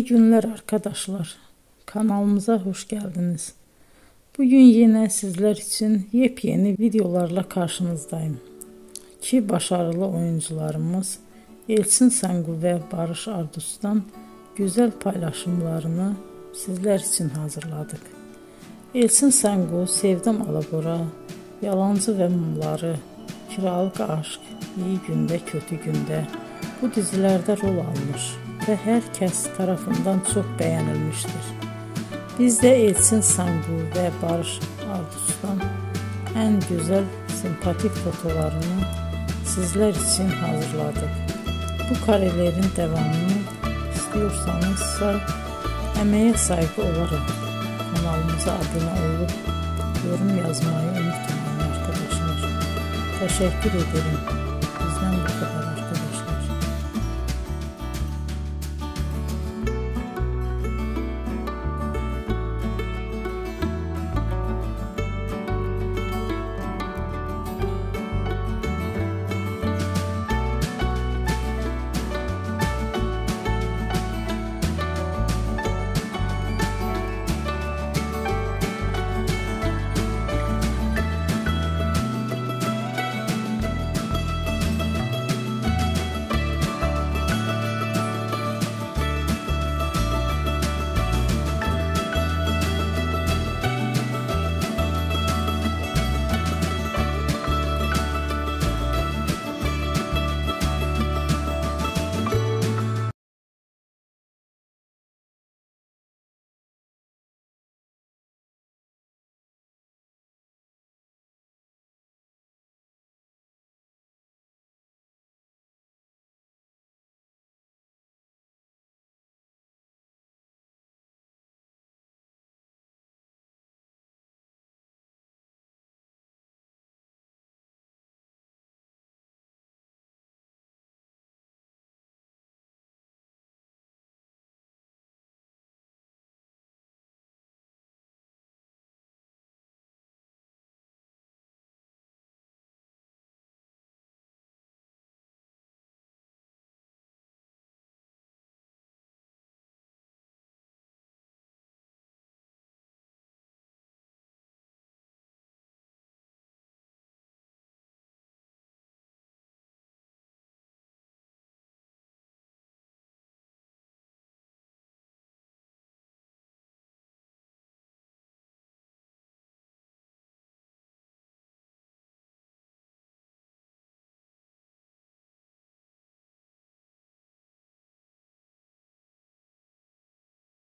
İyi günler arkadaşlar. Kanalımıza hoş geldiniz. Bugün yine sizler için yepyeni videolarla karşınızdayım. İki başarılı oyuncularımız Elçin Sangu ve Barış Ardus'tan güzel paylaşımlarını sizler için hazırladık. Elçin Sangu, Sevdim Alabora, Yalancı ve Mumları, Kiralık Aşk, İyi Günde Kötü Günde bu dizilerde rol almış ve herkes tarafından çok beğenilmiştir. Biz de Elçin Sangu ve Barış Ardus'tan en güzel sempatik fotolarını sizler için hazırladık. Bu karelerin devamını istiyorsanızsa emeğe saygı olarak kanalımıza abone olup yorum yazmayı unutmayın arkadaşlar. Teşekkür ederim.